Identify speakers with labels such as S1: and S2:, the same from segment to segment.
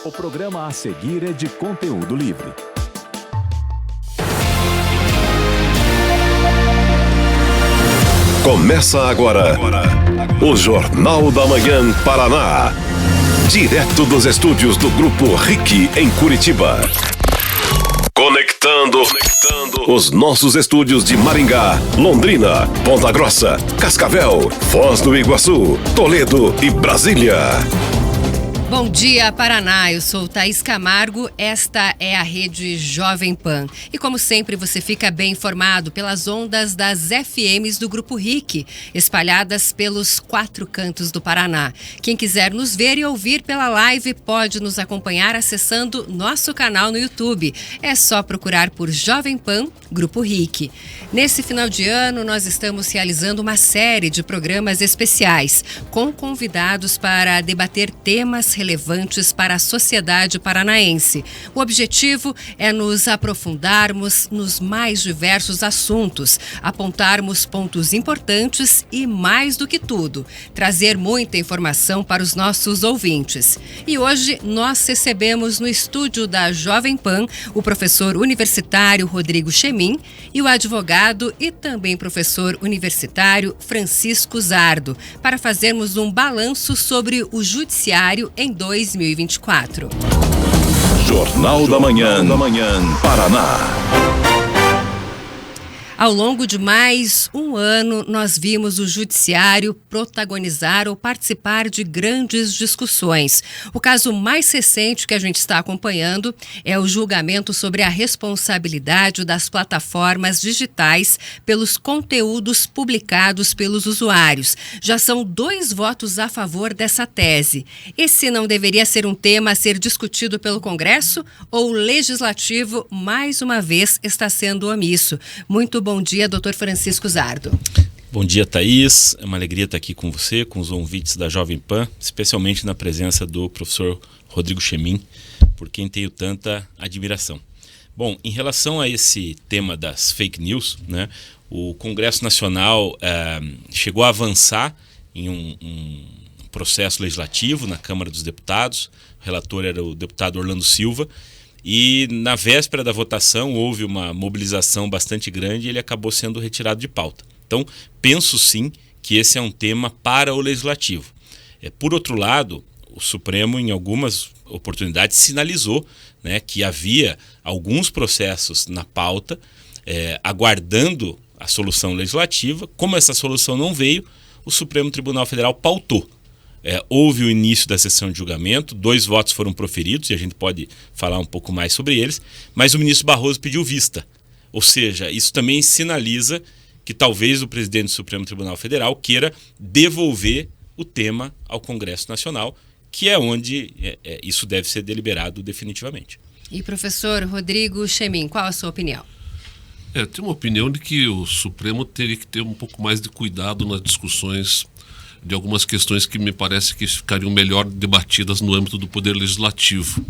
S1: O programa a seguir é de conteúdo livre.
S2: Começa agora o Jornal da Manhã Paraná. Direto dos estúdios do Grupo RIC em Curitiba. Conectando os nossos estúdios de Maringá, Londrina, Ponta Grossa, Cascavel, Foz do Iguaçu, Toledo e Brasília.
S3: Bom dia, Paraná. Eu sou Thaís Camargo, esta é a Rede Jovem Pan. E como sempre, você fica bem informado pelas ondas das FMs do Grupo RIC, espalhadas pelos 4 cantos do Paraná. Quem quiser nos ver e ouvir pela live pode nos acompanhar acessando nosso canal no YouTube. É só procurar por Jovem Pan Grupo RIC. Nesse final de ano, nós estamos realizando uma série de programas especiais com convidados para debater temas relevantes para a sociedade paranaense. O objetivo é nos aprofundarmos nos mais diversos assuntos, apontarmos pontos importantes e, mais do que tudo, trazer muita informação para os nossos ouvintes. E hoje nós recebemos no estúdio da Jovem Pan o professor universitário Rodrigo Chemin e o advogado e também professor universitário Francisco Zardo, para fazermos um balanço sobre o judiciário em 2024.
S2: Jornal da Manhã Paraná.
S3: Ao longo de mais um ano, nós vimos o judiciário protagonizar ou participar de grandes discussões. O caso mais recente que a gente está acompanhando é o julgamento sobre a responsabilidade das plataformas digitais pelos conteúdos publicados pelos usuários. Já são 2 votos a favor dessa tese. Esse não deveria ser um tema a ser discutido pelo Congresso ou o Legislativo, mais uma vez, está sendo omisso? Muito bom dia, doutor Francisco Zardo.
S4: Bom dia, Thaís. É uma alegria estar aqui com você, com os ouvintes da Jovem Pan, especialmente na presença do professor Rodrigo Chemin, por quem tenho tanta admiração. Bom, em relação a esse tema das fake news, né, o Congresso Nacional chegou a avançar em um processo legislativo na Câmara dos Deputados. O relator era o deputado Orlando Silva. E na véspera da votação houve uma mobilização bastante grande e ele acabou sendo retirado de pauta. Então, penso sim que esse é um tema para o Legislativo. Por outro lado, o Supremo, em algumas oportunidades, sinalizou, né, que havia alguns processos na pauta, aguardando a solução legislativa. Como essa solução não veio, o Supremo Tribunal Federal pautou. Houve o início da sessão de julgamento, 2 votos foram proferidos e a gente pode falar um pouco mais sobre eles, mas o ministro Barroso pediu vista. Ou seja, isso também sinaliza que talvez o presidente do Supremo Tribunal Federal queira devolver o tema ao Congresso Nacional, que é onde isso deve ser deliberado definitivamente.
S3: E professor Rodrigo Chemin, qual a sua opinião?
S5: Eu tenho uma opinião de que o Supremo teria que ter um pouco mais de cuidado nas discussões de algumas questões que me parece que ficariam melhor debatidas no âmbito do Poder Legislativo.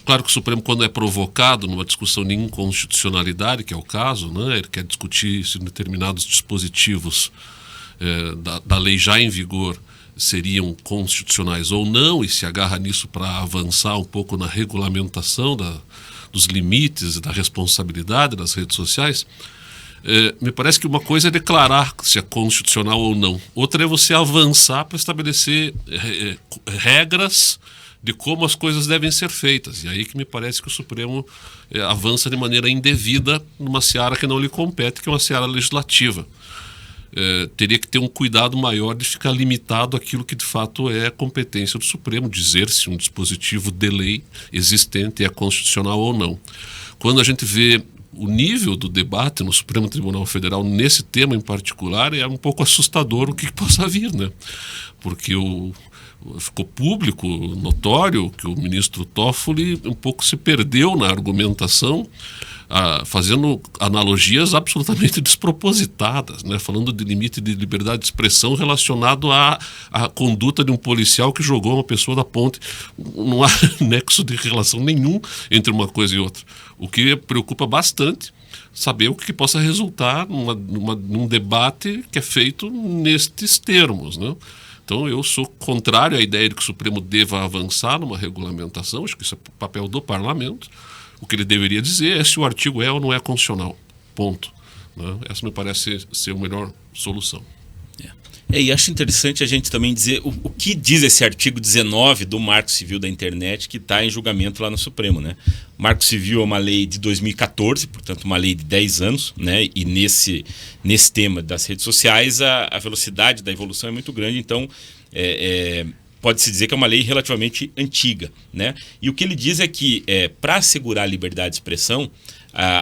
S5: Claro que o Supremo, quando é provocado numa discussão de inconstitucionalidade, que é o caso, né, ele quer discutir se determinados dispositivos da lei já em vigor seriam constitucionais ou não, e se agarra nisso para avançar um pouco na regulamentação dos limites e da responsabilidade das redes sociais. Me parece que uma coisa é declarar se é constitucional ou não. Outra é você avançar para estabelecer regras de como as coisas devem ser feitas. E aí que me parece que o Supremo avança de maneira indevida numa seara que não lhe compete, que é uma seara legislativa. Teria que ter um cuidado maior de ficar limitado àquilo que de fato é competência do Supremo, dizer se um dispositivo de lei existente é constitucional ou não. Quando a gente vê o nível do debate no Supremo Tribunal Federal nesse tema em particular, é um pouco assustador o que possa vir, né? Porque ficou público, notório, que o ministro Toffoli um pouco se perdeu na argumentação, fazendo analogias absolutamente despropositadas, né? Falando de limite de liberdade de expressão relacionado à conduta de um policial que jogou uma pessoa da ponte. Não há nexo de relação nenhum entre uma coisa e outra. O que preocupa bastante saber o que possa resultar num debate que é feito nestes termos, né? Então eu sou contrário à ideia de que o Supremo deva avançar numa regulamentação, acho que isso é papel do parlamento. O que ele deveria dizer é se o artigo é ou não é constitucional, ponto. Né? Essa me parece ser a melhor solução.
S4: E acho interessante a gente também dizer o que diz esse artigo 19 do Marco Civil da Internet, que está em julgamento lá no Supremo, né? O Marco Civil é uma lei de 2014, portanto uma lei de 10 anos, né? E nesse tema das redes sociais a velocidade da evolução é muito grande, então pode-se dizer que é uma lei relativamente antiga, né? E o que ele diz é que para assegurar a liberdade de expressão,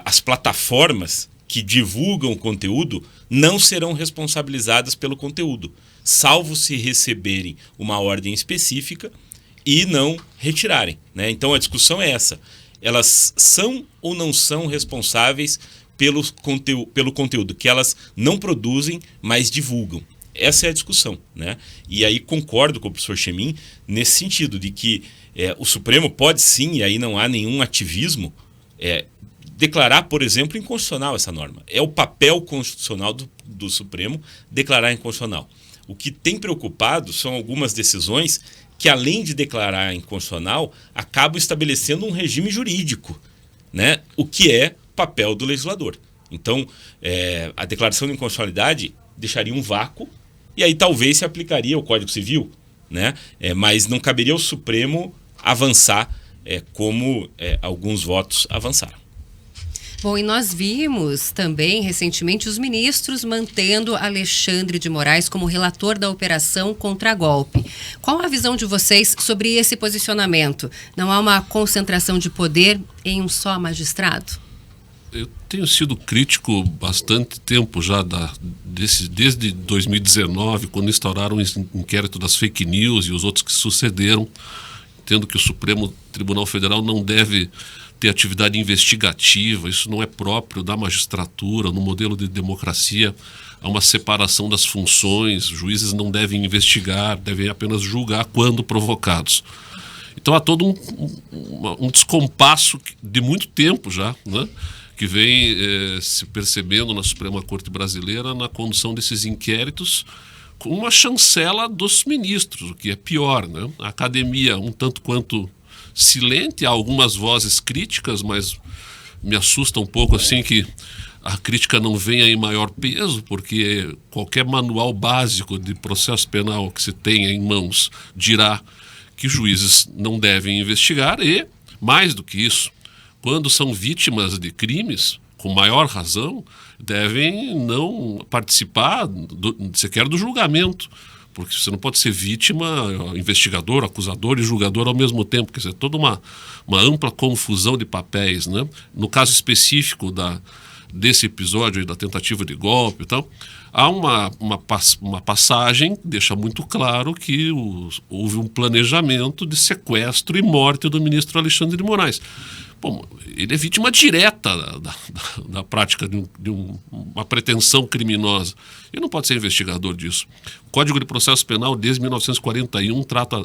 S4: as plataformas que divulgam o conteúdo não serão responsabilizadas pelo conteúdo, salvo se receberem uma ordem específica e não retirarem, né? Então a discussão é essa. Elas são ou não são responsáveis pelo conteúdo que elas não produzem, mas divulgam. Essa é a discussão, né? E aí concordo com o professor Chemin nesse sentido, de que o Supremo pode sim, e aí não há nenhum ativismo, declarar, por exemplo, inconstitucional essa norma. É o papel constitucional do Supremo declarar inconstitucional. O que tem preocupado são algumas decisões que, além de declarar inconstitucional, acabam estabelecendo um regime jurídico, né? O que é papel do legislador. Então, a declaração de inconstitucionalidade deixaria um vácuo e aí talvez se aplicaria o Código Civil, né? Mas não caberia ao Supremo avançar como alguns votos avançaram.
S3: Bom, e nós vimos também recentemente os ministros mantendo Alexandre de Moraes como relator da operação contra golpe. Qual a visão de vocês sobre esse posicionamento? Não há uma concentração de poder em um só magistrado?
S5: Eu tenho sido crítico bastante tempo já, desde 2019, quando instauraram o inquérito das fake news e os outros que sucederam, entendo que o Supremo Tribunal Federal não deve ter atividade investigativa, isso não é próprio da magistratura. No modelo de democracia há uma separação das funções, os juízes não devem investigar, devem apenas julgar quando provocados. Então há todo um descompasso de muito tempo já, né, que vem se percebendo na Suprema Corte Brasileira na condução desses inquéritos, com uma chancela dos ministros, o que é pior, né? A academia um tanto quanto silente, há algumas vozes críticas, mas me assusta um pouco assim que a crítica não venha em maior peso, porque qualquer manual básico de processo penal que se tenha em mãos dirá que juízes não devem investigar e, mais do que isso, quando são vítimas de crimes, com maior razão, devem não participar sequer do julgamento, porque você não pode ser vítima, investigador, acusador e julgador ao mesmo tempo. Quer dizer, toda uma ampla confusão de papéis, né? No caso específico desse episódio da tentativa de golpe e tal, há uma passagem que deixa muito claro que houve um planejamento de sequestro e morte do ministro Alexandre de Moraes. Bom, ele é vítima direta da prática de uma pretensão criminosa. Ele não pode ser investigador disso. O Código de Processo Penal, desde 1941, trata,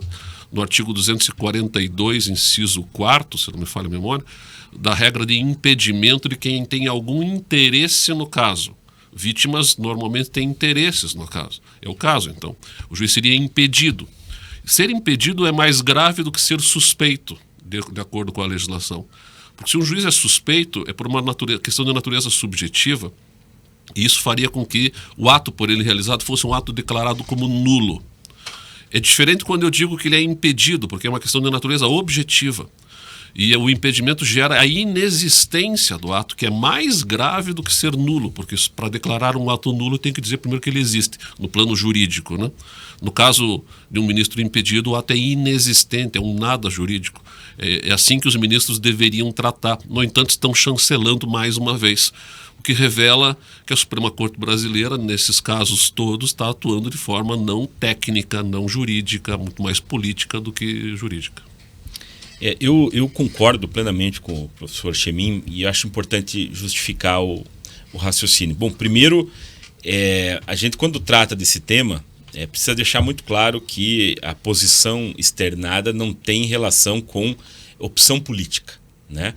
S5: no artigo 242, inciso 4º, se não me falha a memória, da regra de impedimento de quem tem algum interesse no caso. Vítimas normalmente têm interesses no caso. É o caso, então. O juiz seria impedido. Ser impedido é mais grave do que ser suspeito, de acordo com a legislação. Porque se um juiz é suspeito, é por uma questão de natureza subjetiva, e isso faria com que o ato por ele realizado fosse um ato declarado como nulo. É diferente quando eu digo que ele é impedido, porque é uma questão de natureza objetiva. E o impedimento gera a inexistência do ato, que é mais grave do que ser nulo, porque para declarar um ato nulo tem que dizer primeiro que ele existe, no plano jurídico, né? No caso de um ministro impedido, o ato é inexistente, é um nada jurídico. É assim que os ministros deveriam tratar. No entanto, estão chancelando mais uma vez, o que revela que a Suprema Corte Brasileira, nesses casos todos, está atuando de forma não técnica, não jurídica, muito mais política do que jurídica.
S4: Eu concordo plenamente com o professor Chemin e acho importante justificar o raciocínio. Bom, primeiro, a gente quando trata desse tema, precisa deixar muito claro que a posição externada não tem relação com opção política, né?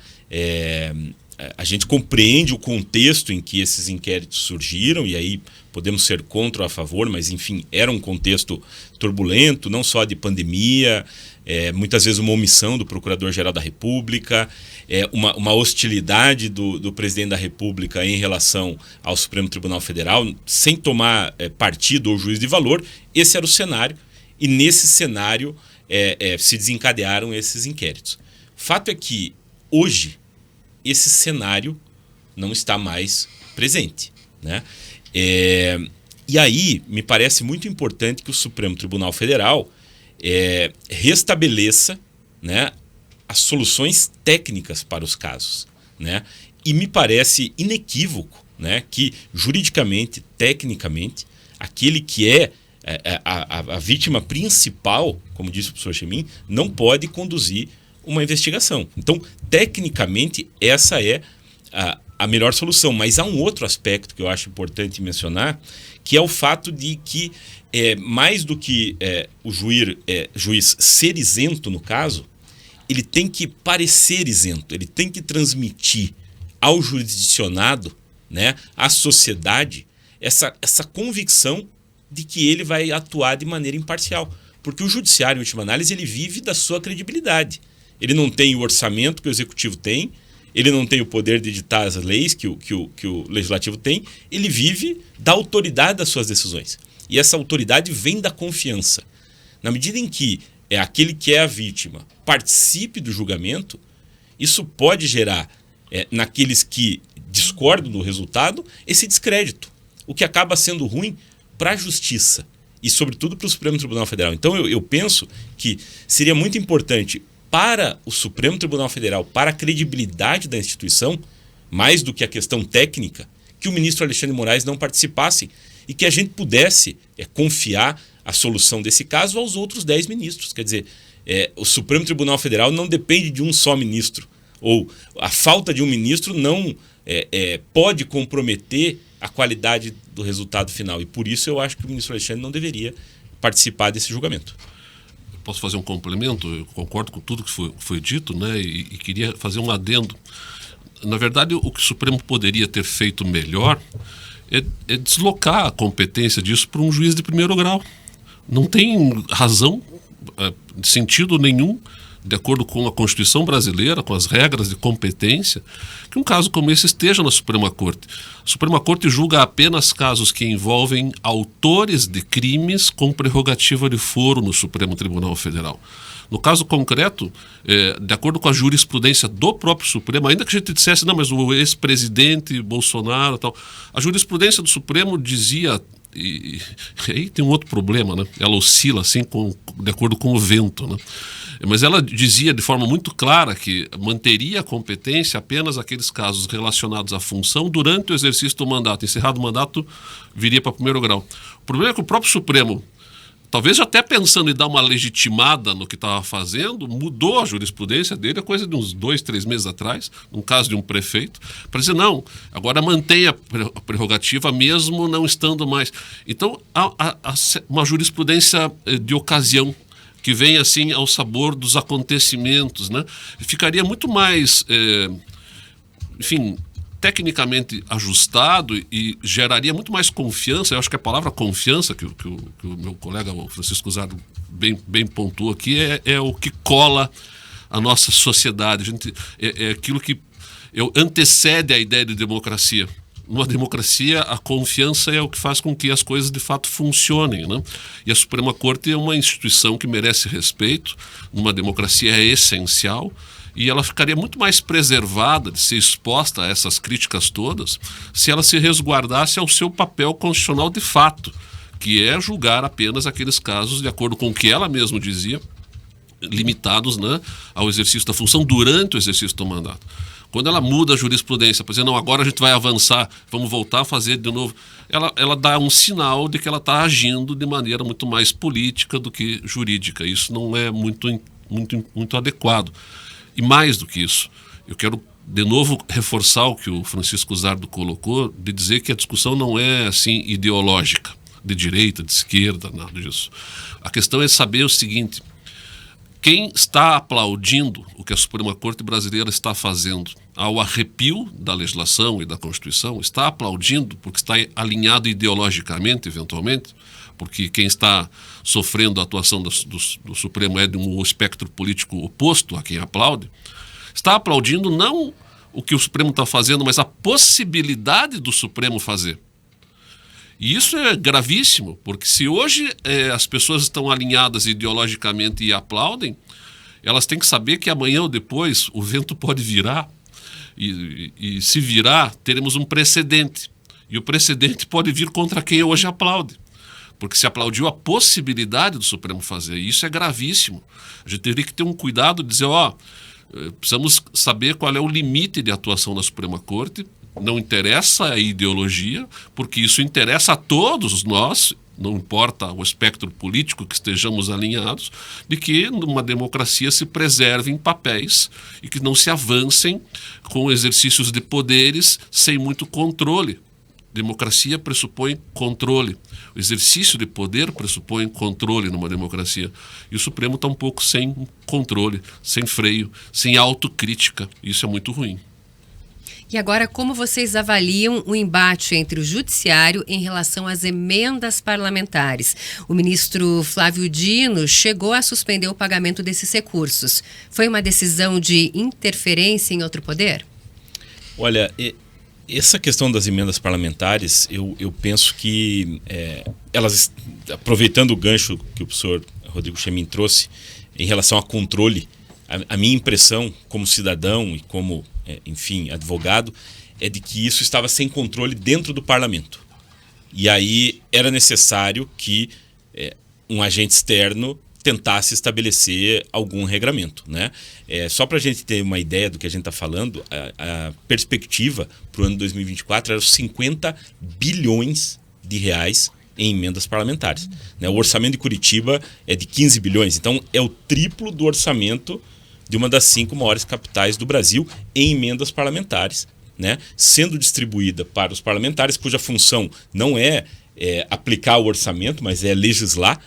S4: a gente compreende o contexto em que esses inquéritos surgiram, e aí podemos ser contra ou a favor, mas enfim, era um contexto turbulento, não só de pandemia, muitas vezes uma omissão do Procurador-Geral da República, uma hostilidade do Presidente da República em relação ao Supremo Tribunal Federal, sem tomar partido ou juízo de valor. Esse era o cenário, e nesse cenário se desencadearam esses inquéritos. Fato é que, hoje, esse cenário não está mais presente, né? E aí, me parece muito importante que o Supremo Tribunal Federal restabeleça, né, as soluções técnicas para os casos, né? E me parece inequívoco, né, que juridicamente, tecnicamente, aquele que é a vítima principal, como disse o professor Chemin, não pode conduzir uma investigação. Então, tecnicamente, essa é a melhor solução. Mas há um outro aspecto que eu acho importante mencionar, que é o fato de que, mais do que o juiz ser isento no caso, ele tem que parecer isento, ele tem que transmitir ao jurisdicionado, né, à sociedade, essa convicção de que ele vai atuar de maneira imparcial. Porque o judiciário, em última análise, ele vive da sua credibilidade. Ele não tem o orçamento que o executivo tem, ele não tem o poder de editar as leis que o legislativo tem, ele vive da autoridade das suas decisões. E essa autoridade vem da confiança. Na medida em que aquele que é a vítima participe do julgamento, isso pode gerar, naqueles que discordam do resultado, esse descrédito, o que acaba sendo ruim para a justiça e, sobretudo, para o Supremo Tribunal Federal. Então, eu penso que seria muito importante para o Supremo Tribunal Federal, para a credibilidade da instituição, mais do que a questão técnica, que o ministro Alexandre de Moraes não participasse e que a gente pudesse confiar a solução desse caso aos outros 10 ministros. Quer dizer, o Supremo Tribunal Federal não depende de um só ministro, ou a falta de um ministro não pode comprometer a qualidade do resultado final. E por isso eu acho que o ministro Alexandre não deveria participar desse julgamento.
S5: Posso fazer um complemento? Eu concordo com tudo que foi dito, né? E queria fazer um adendo. Na verdade, o que o Supremo poderia ter feito melhor é deslocar a competência disso para um juiz de primeiro grau. Não tem razão, sentido nenhum, de acordo com a Constituição brasileira, com as regras de competência, que um caso como esse esteja na Suprema Corte. A Suprema Corte julga apenas casos que envolvem autores de crimes com prerrogativa de foro no Supremo Tribunal Federal. No caso concreto, de acordo com a jurisprudência do próprio Supremo, ainda que a gente dissesse, não, mas o ex-presidente Bolsonaro e tal, a jurisprudência do Supremo dizia, e aí tem um outro problema, né? Ela oscila assim de acordo com o vento, né? Mas ela dizia de forma muito clara que manteria a competência apenas aqueles casos relacionados à função durante o exercício do mandato. Encerrado o mandato, viria para primeiro grau. O problema é que o próprio Supremo, talvez até pensando em dar uma legitimada no que estava fazendo, mudou a jurisprudência dele, a coisa de uns 2, 3 meses atrás, no caso de um prefeito, para dizer, não, agora mantém a prerrogativa mesmo não estando mais. Então, há uma jurisprudência de ocasião, que vem assim ao sabor dos acontecimentos, né? Ficaria muito mais, tecnicamente ajustado e geraria muito mais confiança. Eu acho que a palavra confiança, que o meu colega o Francisco Zardo bem pontuou aqui, é o que cola a nossa sociedade. É aquilo que antecede a ideia de democracia. Numa democracia, a confiança é o que faz com que as coisas de fato funcionem, né? E a Suprema Corte é uma instituição que merece respeito, numa democracia é essencial, e ela ficaria muito mais preservada de ser exposta a essas críticas todas se ela se resguardasse ao seu papel constitucional de fato, que é julgar apenas aqueles casos, de acordo com o que ela mesma dizia, limitados, né, ao exercício da função durante o exercício do mandato. Quando ela muda a jurisprudência, para dizer, não, agora a gente vai avançar, vamos voltar a fazer de novo, ela dá um sinal de que ela está agindo de maneira muito mais política do que jurídica. Isso não é muito adequado. E mais do que isso, eu quero de novo reforçar o que o Francisco Zardo colocou, de dizer que a discussão não é assim ideológica, de direita, de esquerda, nada disso. A questão é saber o seguinte: quem está aplaudindo o que a Suprema Corte brasileira está fazendo ao arrepio da legislação e da Constituição, está aplaudindo porque está alinhado ideologicamente, eventualmente, porque quem está sofrendo a atuação do Supremo é de um espectro político oposto a quem aplaude, está aplaudindo não o que o Supremo está fazendo, mas a possibilidade do Supremo fazer. E isso é gravíssimo, porque se hoje as pessoas estão alinhadas ideologicamente e aplaudem, elas têm que saber que amanhã ou depois o vento pode virar, e se virar, teremos um precedente. E o precedente pode vir contra quem hoje aplaude. Porque se aplaudiu a possibilidade do Supremo fazer. E isso é gravíssimo. A gente teria que ter um cuidado de dizer, precisamos saber qual é o limite de atuação da Suprema Corte. Não interessa a ideologia, porque isso interessa a todos nós, não importa o espectro político que estejamos alinhados, de que numa democracia se preservem papéis e que não se avancem com exercícios de poderes sem muito controle. Democracia pressupõe controle. O exercício de poder pressupõe controle numa democracia. E o Supremo está um pouco sem controle, sem freio, sem autocrítica. Isso é muito ruim.
S3: E agora, como vocês avaliam o embate entre o Judiciário em relação às emendas parlamentares? O ministro Flávio Dino chegou a suspender o pagamento desses recursos. Foi uma decisão de interferência em outro poder?
S4: Olha, essa questão das emendas parlamentares, eu penso que elas, aproveitando o gancho que o professor Rodrigo Chemin trouxe em relação a controle, a minha impressão como cidadão e como, enfim, advogado, é de que isso estava sem controle dentro do parlamento. E aí era necessário que um agente externo tentasse estabelecer algum regramento, né? Só para a gente ter uma ideia do que a gente está falando, a perspectiva para o ano 2024 era os 50 bilhões de reais em emendas parlamentares, né? O orçamento de Curitiba é de 15 bilhões, então é o triplo do orçamento de uma das 5 maiores capitais do Brasil em emendas parlamentares, né? Sendo distribuída para os parlamentares, cuja função não é aplicar o orçamento, mas é legislar,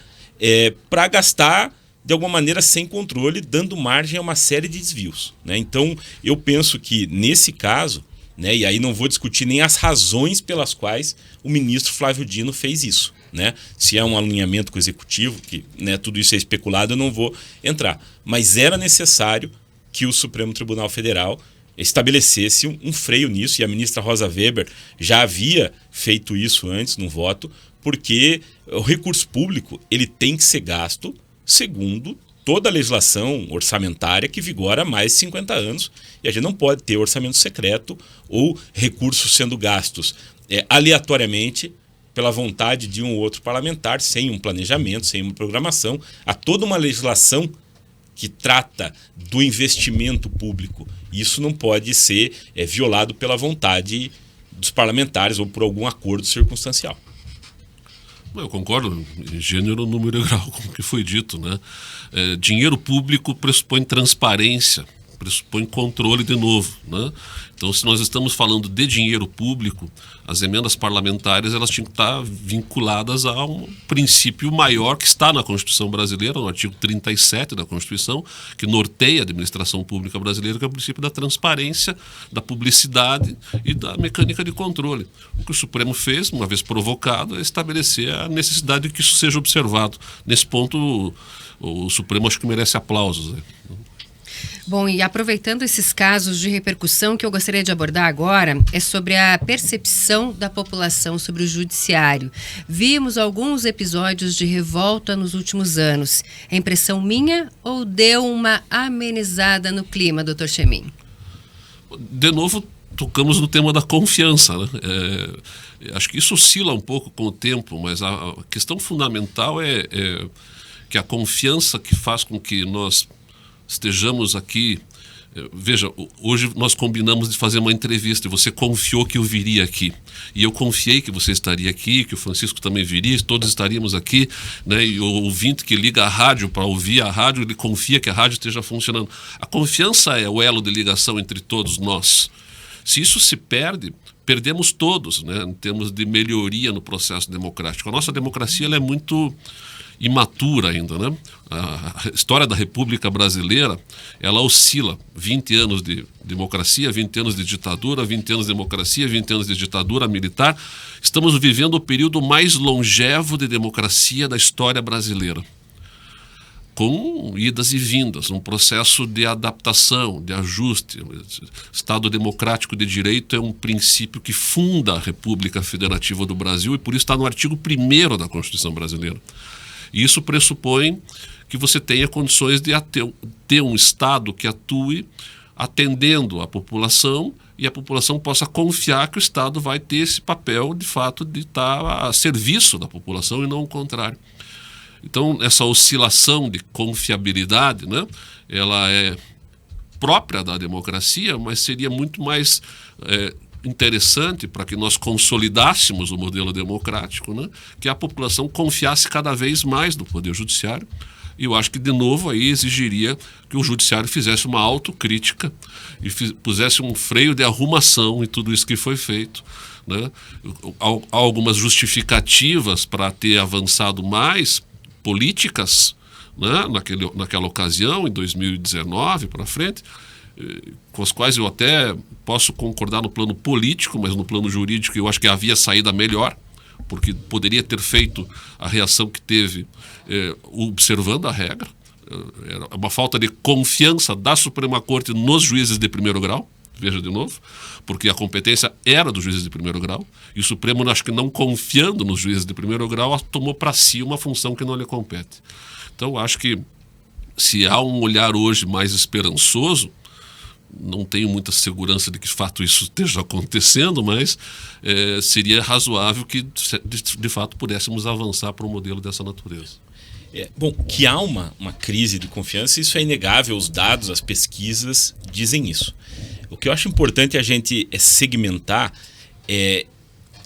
S4: para gastar de alguma maneira sem controle, dando margem a uma série de desvios, né? Então, eu penso que nesse caso, né, e aí não vou discutir nem as razões pelas quais o ministro Flávio Dino fez isso, né? Se é um alinhamento com o executivo, que, né, tudo isso é especulado, eu não vou entrar. Mas era necessário que o Supremo Tribunal Federal estabelecesse um freio nisso, e a ministra Rosa Weber já havia feito isso antes no voto, porque o recurso público ele tem que ser gasto segundo toda a legislação orçamentária que vigora há mais de 50 anos, e a gente não pode ter orçamento secreto ou recursos sendo gastos aleatoriamente pela vontade de um ou outro parlamentar, sem um planejamento, sem uma programação. Há toda uma legislação que trata do investimento público. Isso não pode ser violado pela vontade dos parlamentares ou por algum acordo circunstancial.
S5: Eu concordo em gênero, número e grau com o que foi dito, né? Dinheiro público pressupõe transparência, pressupõe controle de novo, né? Então, se nós estamos falando de dinheiro público, as emendas parlamentares elas tinham que estar vinculadas a um princípio maior que está na Constituição brasileira, no artigo 37 da Constituição, que norteia a administração pública brasileira, que é o princípio da transparência, da publicidade e da mecânica de controle. O que o Supremo fez, uma vez provocado, é estabelecer a necessidade de que isso seja observado. Nesse ponto, o Supremo acho que merece aplausos, né?
S3: Bom, e aproveitando esses casos de repercussão, que eu gostaria de abordar agora é sobre a percepção da população sobre o judiciário. Vimos alguns episódios de revolta nos últimos anos. É impressão minha ou deu uma amenizada no clima, doutor Chemin?
S5: De novo, tocamos no tema da confiança, né? Acho que isso oscila um pouco com o tempo, mas a questão fundamental é que a confiança que faz com que nós estejamos aqui. Veja, hoje nós combinamos de fazer uma entrevista e você confiou que eu viria aqui. E eu confiei que você estaria aqui, que o Francisco também viria, todos estaríamos aqui, né? E o ouvinte que liga a rádio para ouvir a rádio, ele confia que a rádio esteja funcionando. A confiança é o elo de ligação entre todos nós. Se isso se perde, perdemos todos, né? Em termos de melhoria no processo democrático. A nossa democracia ela é muito imatura ainda, né? A história da República Brasileira, ela oscila 20 anos de democracia, 20 anos de ditadura, 20 anos de democracia, 20 anos de ditadura militar. Estamos vivendo o período mais longevo de democracia da história brasileira, com idas e vindas, um processo de adaptação, de ajuste. O Estado democrático de direito é um princípio que funda a República Federativa do Brasil e por isso está no artigo 1º da Constituição brasileira. E isso pressupõe que você tenha condições de ter um Estado que atue atendendo a população e a população possa confiar que o Estado vai ter esse papel, de fato, de estar a serviço da população e não o contrário. Então, essa oscilação de confiabilidade, né, ela é própria da democracia, mas seria muito mais interessante para que nós consolidássemos o modelo democrático, né, que a população confiasse cada vez mais no Poder Judiciário. E eu acho que, de novo, aí exigiria que o Judiciário fizesse uma autocrítica e pusesse um freio de arrumação em tudo isso que foi feito, né? Há algumas justificativas para ter avançado mais, políticas, né, naquela ocasião, em 2019 para frente, com as quais eu até posso concordar no plano político, mas no plano jurídico eu acho que havia saída melhor, porque poderia ter feito a reação que teve observando a regra. Era uma falta de confiança da Suprema Corte nos juízes de primeiro grau, veja de novo, porque a competência era dos juízes de primeiro grau, e o Supremo, acho que não confiando nos juízes de primeiro grau, tomou para si uma função que não lhe compete. Então, acho que se há um olhar hoje mais esperançoso, não tenho muita segurança de que de fato isso esteja acontecendo, mas seria razoável que de fato pudéssemos avançar para um modelo dessa natureza.
S4: Bom, que há uma crise de confiança, isso é inegável, os dados, as pesquisas dizem isso. O que eu acho importante a gente segmentar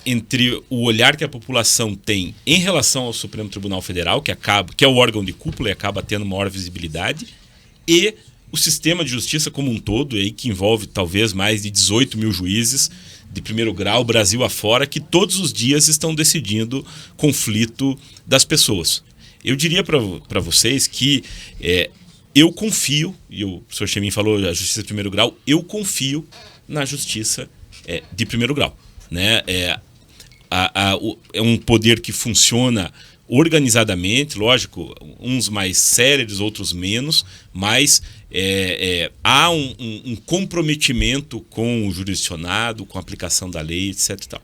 S4: entre o olhar que a população tem em relação ao Supremo Tribunal Federal, que é o órgão de cúpula e acaba tendo maior visibilidade, e o sistema de justiça como um todo, aí, que envolve talvez mais de 18 mil juízes de primeiro grau, Brasil afora, que todos os dias estão decidindo conflito das pessoas. Eu diria para vocês que eu confio, e o professor Chemin falou a justiça de primeiro grau, eu confio na justiça de primeiro grau, né? É um poder que funciona organizadamente, lógico, uns mais céleres, outros menos, mas há um comprometimento com o jurisdicionado, com a aplicação da lei, etc. E tal.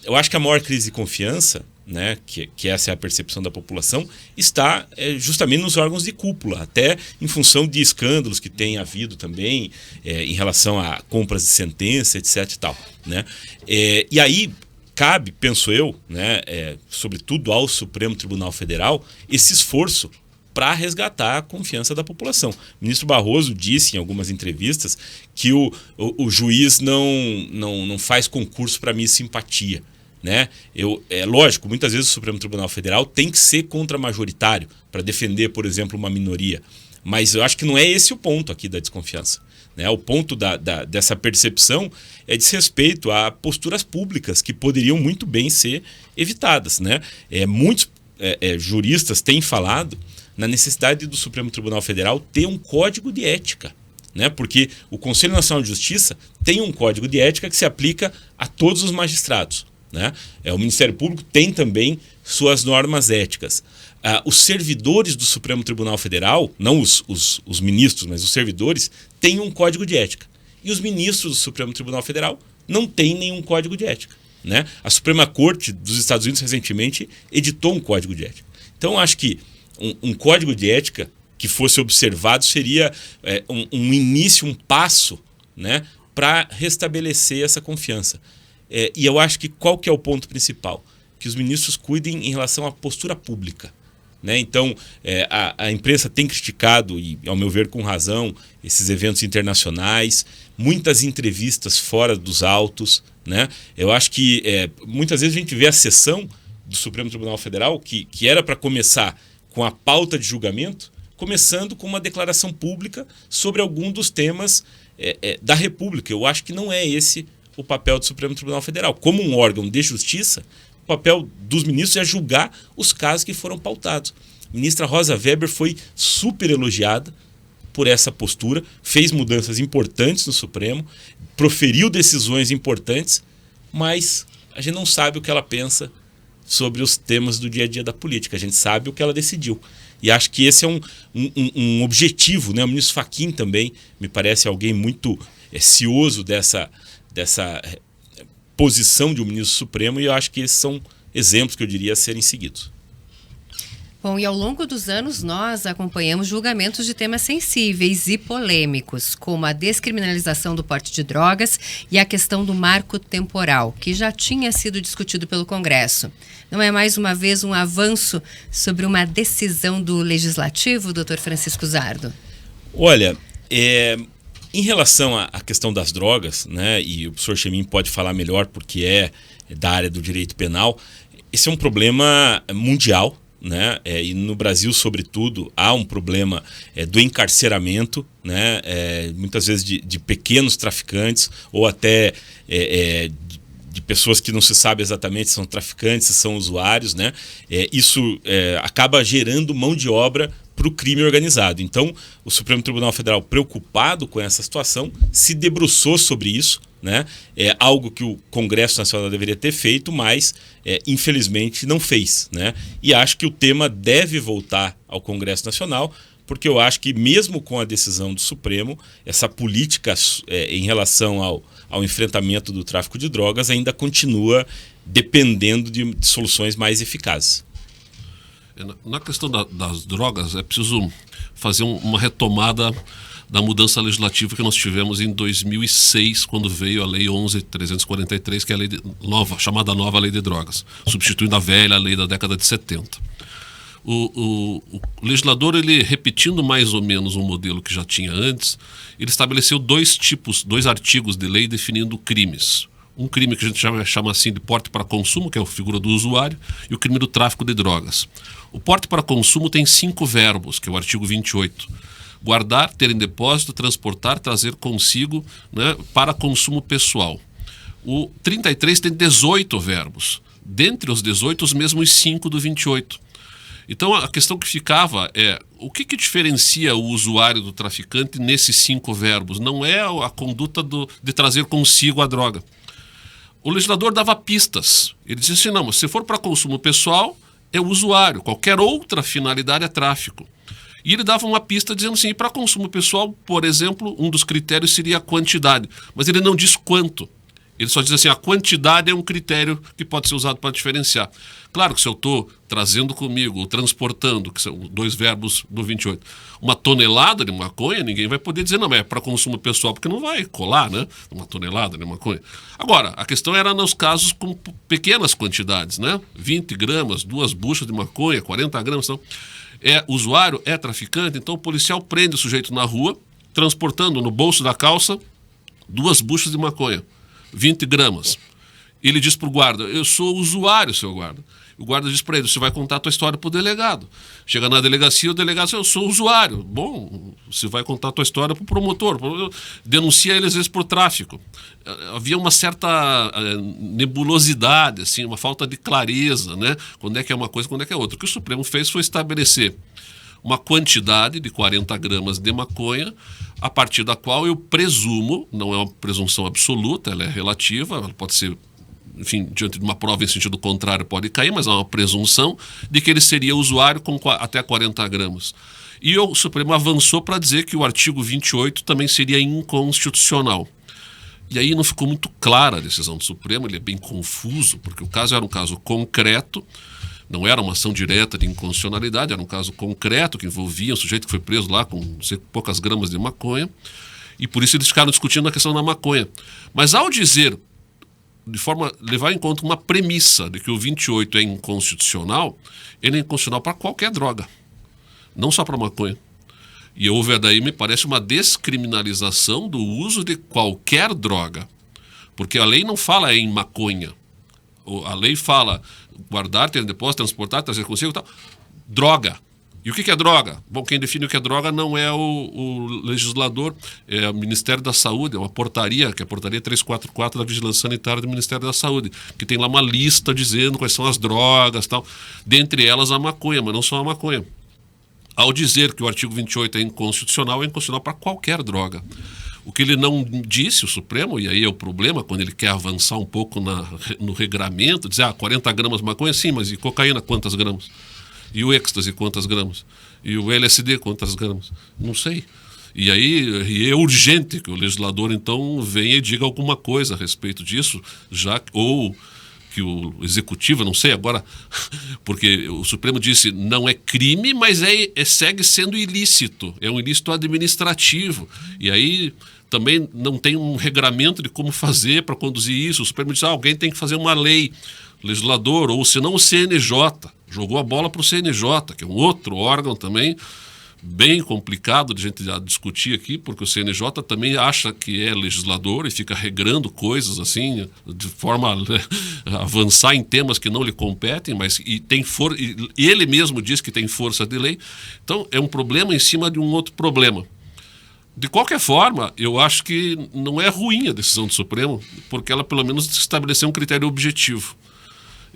S4: Eu acho que a maior crise de confiança, né, que essa é a percepção da população, está justamente nos órgãos de cúpula, até em função de escândalos que tem havido também em relação a compras de sentença, etc. E tal, né? E aí cabe, penso eu, né, sobretudo ao Supremo Tribunal Federal, esse esforço para resgatar a confiança da população. O ministro Barroso disse em algumas entrevistas que o juiz não faz concurso para minha simpatia, né? Lógico, muitas vezes o Supremo Tribunal Federal tem que ser contra-majoritário para defender, por exemplo, uma minoria. Mas eu acho que não é esse o ponto aqui da desconfiança, né? O ponto dessa percepção é desrespeito a posturas públicas que poderiam muito bem ser evitadas, né? Muitos juristas têm falado na necessidade do Supremo Tribunal Federal ter um código de ética, né? Porque o Conselho Nacional de Justiça tem um código de ética que se aplica a todos os magistrados, né? O Ministério Público tem também suas normas éticas. Os servidores do Supremo Tribunal Federal, não os ministros, mas os servidores, têm um código de ética. E os ministros do Supremo Tribunal Federal não têm nenhum código de ética, né? A Suprema Corte dos Estados Unidos recentemente editou um código de ética. Então, acho que um código de ética que fosse observado seria um início, um passo, né, para restabelecer essa confiança. E eu acho que qual que é o ponto principal? Que os ministros cuidem em relação à postura pública, né? Então, a imprensa tem criticado, e ao meu ver com razão, esses eventos internacionais, muitas entrevistas fora dos autos, né? Eu acho que muitas vezes a gente vê a sessão do Supremo Tribunal Federal, que era para começar com a pauta de julgamento, começando com uma declaração pública sobre algum dos temas da República. Eu acho que não é esse o papel do Supremo Tribunal Federal. Como um órgão de justiça, papel dos ministros é julgar os casos que foram pautados. A ministra Rosa Weber foi super elogiada por essa postura, fez mudanças importantes no Supremo, proferiu decisões importantes, mas a gente não sabe o que ela pensa sobre os temas do dia a dia da política. A gente sabe o que ela decidiu. E acho que esse é um objetivo, né? O ministro Fachin também me parece alguém muito cioso dessa posição de um ministro supremo, e eu acho que esses são exemplos que eu diria a serem seguidos.
S3: Bom, e ao longo dos anos nós acompanhamos julgamentos de temas sensíveis e polêmicos, como a descriminalização do porte de drogas e a questão do marco temporal, que já tinha sido discutido pelo Congresso. Não é mais uma vez um avanço sobre uma decisão do Legislativo, doutor Francisco Zardo?
S4: Olha, em relação à questão das drogas, né, e o professor Chemin pode falar melhor porque é da área do direito penal, esse é um problema mundial, né? E no Brasil, sobretudo, há um problema do encarceramento, né? Muitas vezes de pequenos traficantes ou até de pessoas que não se sabe exatamente se são traficantes, se são usuários, né? Isso acaba gerando mão de obra para o crime organizado. Então, o Supremo Tribunal Federal, preocupado com essa situação, se debruçou sobre isso, né? É algo que o Congresso Nacional deveria ter feito, mas infelizmente não fez, né? E acho que o tema deve voltar ao Congresso Nacional, porque eu acho que mesmo com a decisão do Supremo, essa política em relação ao enfrentamento do tráfico de drogas ainda continua dependendo de soluções mais eficazes.
S5: Na questão das drogas, é preciso fazer uma retomada da mudança legislativa que nós tivemos em 2006, quando veio a Lei 11.343, que é a lei chamada Nova Lei de Drogas, substituindo a velha lei da década de 70. O legislador, ele repetindo mais ou menos um modelo que já tinha antes, ele estabeleceu dois artigos de lei definindo crimes. Um crime que a gente chama assim de porte para consumo, que é a figura do usuário, e o crime do tráfico de drogas. O porte para consumo tem 5 verbos, que é o artigo 28. Guardar, ter em depósito, transportar, trazer consigo, né, para consumo pessoal. O 33 tem 18 verbos. Dentre os 18, os mesmos 5 do 28. Então a questão que ficava é: o que diferencia o usuário do traficante nesses 5 verbos? Não é a conduta de trazer consigo a droga. O legislador dava pistas. Ele dizia assim: não, se for para consumo pessoal, é o usuário. Qualquer outra finalidade é tráfico. E ele dava uma pista dizendo assim: para consumo pessoal, por exemplo, um dos critérios seria a quantidade. Mas ele não diz quanto. Ele só diz assim: a quantidade é um critério que pode ser usado para diferenciar. Claro que se eu estou trazendo comigo, ou transportando, que são 2 verbos do 28, uma tonelada de maconha, ninguém vai poder dizer: não, mas é para consumo pessoal, porque não vai colar, né? Uma tonelada de maconha. Agora, a questão era nos casos com pequenas quantidades, né? 20 gramas, 2 buchas de maconha, 40 gramas, então... É usuário, é traficante, então o policial prende o sujeito na rua, transportando no bolso da calça 2 buchas de maconha, 20 gramas. Ele diz para o guarda: eu sou usuário, seu guarda. O guarda diz para ele: você vai contar a tua história para o delegado. Chega na delegacia, o delegado diz: eu sou usuário. Bom, você vai contar a tua história para o promotor. Denuncia ele às vezes por tráfico. Havia uma certa nebulosidade, assim, uma falta de clareza, né? Quando é que é uma coisa, quando é que é outra. O que o Supremo fez foi estabelecer uma quantidade de 40 gramas de maconha, a partir da qual eu presumo, não é uma presunção absoluta, ela é relativa, ela pode ser, enfim, diante de uma prova em sentido contrário pode cair, mas há uma presunção de que ele seria usuário com até 40 gramas. E o Supremo avançou para dizer que o artigo 28 também seria inconstitucional. E aí não ficou muito clara a decisão do Supremo, ele é bem confuso, porque o caso era um caso concreto, não era uma ação direta de inconstitucionalidade, era um caso concreto que envolvia um sujeito que foi preso lá com não sei poucas gramas de maconha, e por isso eles ficaram discutindo a questão da maconha. Mas ao dizer, de forma levar em conta uma premissa de que o 28 é inconstitucional, ele é inconstitucional para qualquer droga, não só para maconha. E houve daí, me parece, uma descriminalização do uso de qualquer droga. Porque a lei não fala em maconha. A lei fala guardar, ter em depósito, transportar, trazer consigo e tal. Droga. E o que é droga? Bom, quem define o que é droga não é o legislador, é o Ministério da Saúde, é uma portaria, que é a portaria 344 da Vigilância Sanitária do Ministério da Saúde, que tem lá uma lista dizendo quais são as drogas e tal, dentre elas a maconha, mas não só a maconha. Ao dizer que o artigo 28 é inconstitucional para qualquer droga. O que ele não disse, o Supremo, e aí é o problema, quando ele quer avançar um pouco no regramento, dizer, 40 gramas de maconha, sim, mas e cocaína, quantas gramas? E o êxtase, quantas gramas? E o LSD, quantas gramas? Não sei. E aí é urgente que o legislador, então, venha e diga alguma coisa a respeito disso, ou que o executivo, não sei agora, porque o Supremo disse não é crime, mas segue sendo ilícito, é um ilícito administrativo. E aí também não tem um regramento de como fazer para conduzir isso. O Supremo disse, alguém tem que fazer uma lei, legislador, ou senão o CNJ. Jogou a bola para o CNJ, que é um outro órgão também bem complicado de a gente discutir aqui, porque o CNJ também acha que é legislador e fica regrando coisas assim, de forma a avançar em temas que não lhe competem, mas e ele mesmo diz que tem força de lei. Então é um problema em cima de um outro problema. De qualquer forma, eu acho que não é ruim a decisão do Supremo, porque ela pelo menos estabeleceu um critério objetivo.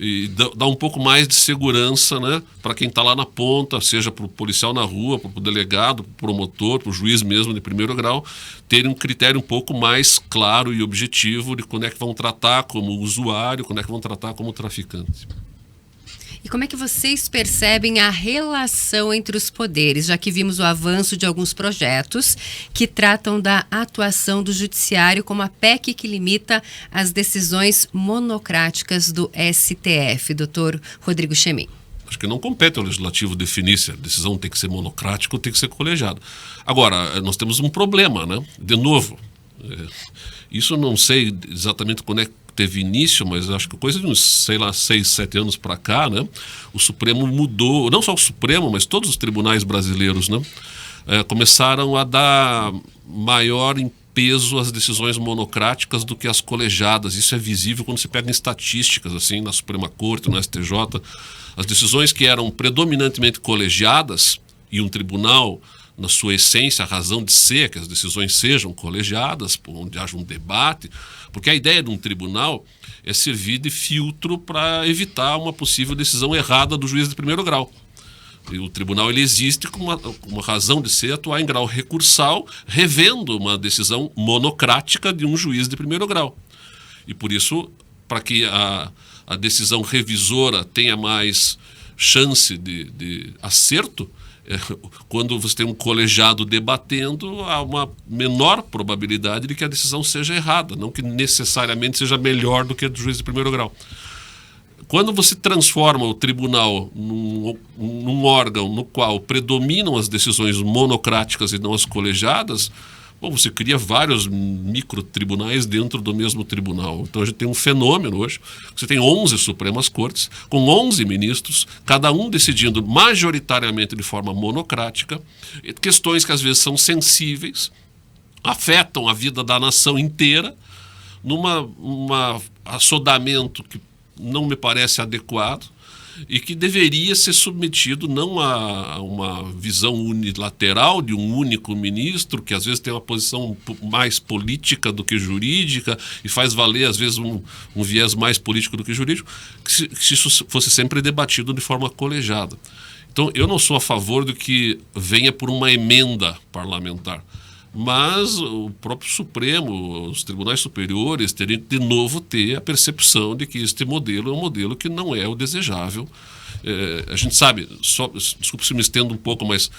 S5: E dá um pouco mais de segurança, né, para quem está lá na ponta, seja para o policial na rua, para o delegado, para o promotor, para o juiz mesmo de primeiro grau, terem um critério um pouco mais claro e objetivo de quando é que vão tratar como usuário, quando é que vão tratar como traficante.
S3: E como é que vocês percebem a relação entre os poderes, já que vimos o avanço de alguns projetos que tratam da atuação do judiciário, como a PEC que limita as decisões monocráticas do STF, doutor Rodrigo Chemin?
S5: Acho que não compete ao legislativo definir se a decisão tem que ser monocrática ou tem que ser colegiada. Agora, nós temos um problema, né? De novo, isso não sei exatamente quando é que teve início, mas acho que coisa de uns, 6, 7 anos para cá, né? O Supremo mudou, não só o Supremo, mas todos os tribunais brasileiros, né? Começaram a dar maior peso às decisões monocráticas do que às colegiadas. Isso é visível quando se pega em estatísticas, assim, na Suprema Corte, no STJ. As decisões que eram predominantemente colegiadas, e um tribunal, na sua essência, a razão de ser que as decisões sejam colegiadas, onde haja um debate, porque a ideia de um tribunal é servir de filtro para evitar uma possível decisão errada do juiz de primeiro grau. E o tribunal ele existe com uma razão de ser atuar em grau recursal, revendo uma decisão monocrática de um juiz de primeiro grau. E por isso, para que a decisão revisora tenha mais chance de acerto, quando você tem um colegiado debatendo, há uma menor probabilidade de que a decisão seja errada, não que necessariamente seja melhor do que a do juiz de primeiro grau. Quando você transforma o tribunal num órgão no qual predominam as decisões monocráticas e não as colegiadas, bom, você cria vários microtribunais dentro do mesmo tribunal. Então a gente tem um fenômeno hoje. Você tem 11 Supremas Cortes, com 11 ministros, cada um decidindo majoritariamente de forma monocrática, questões que às vezes são sensíveis, afetam a vida da nação inteira, num assodamento que não me parece adequado, e que deveria ser submetido não a uma visão unilateral de um único ministro, que às vezes tem uma posição mais política do que jurídica e faz valer, às vezes, um viés mais político do que jurídico, que isso fosse sempre debatido de forma colegiada. Então, eu não sou a favor de que venha por uma emenda parlamentar, mas o próprio Supremo, os tribunais superiores teriam que de novo ter a percepção de que este modelo é um modelo que não é o desejável. A gente sabe, desculpa se me estendo um pouco, mas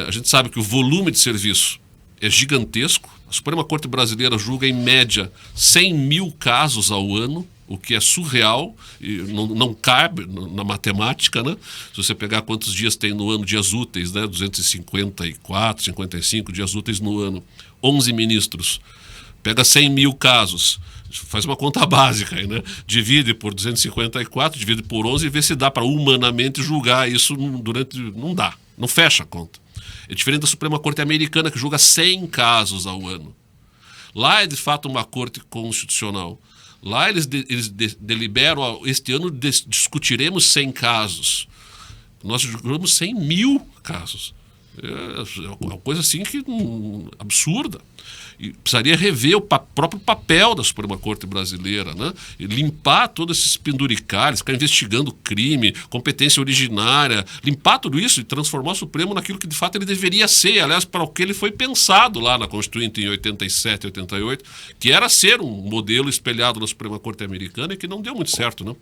S5: a gente sabe que o volume de serviço é gigantesco. A Suprema Corte Brasileira julga em média 100 mil casos ao ano, o que é surreal e não cabe na matemática, né? Se você pegar quantos dias tem no ano, dias úteis, né? 254, 55 dias úteis no ano, 11 ministros, pega 100 mil casos, faz uma conta básica aí, né? Divide por 254, divide por 11 e vê se dá para humanamente julgar isso durante... Não dá, não fecha a conta. É diferente da Suprema Corte Americana, que julga 100 casos ao ano. Lá é de fato uma corte constitucional. Lá eles deliberam, este ano discutiremos 100 casos. Nós julgamos 100 mil casos. É uma coisa assim que absurda. E precisaria rever o próprio papel da Suprema Corte brasileira, né? E limpar todos esses penduricalhos, ficar investigando crime, competência originária, limpar tudo isso e transformar o Supremo naquilo que de fato ele deveria ser, aliás, para o que ele foi pensado lá na Constituinte em 87, 88, que era ser um modelo espelhado na Suprema Corte americana e que não deu muito certo, né?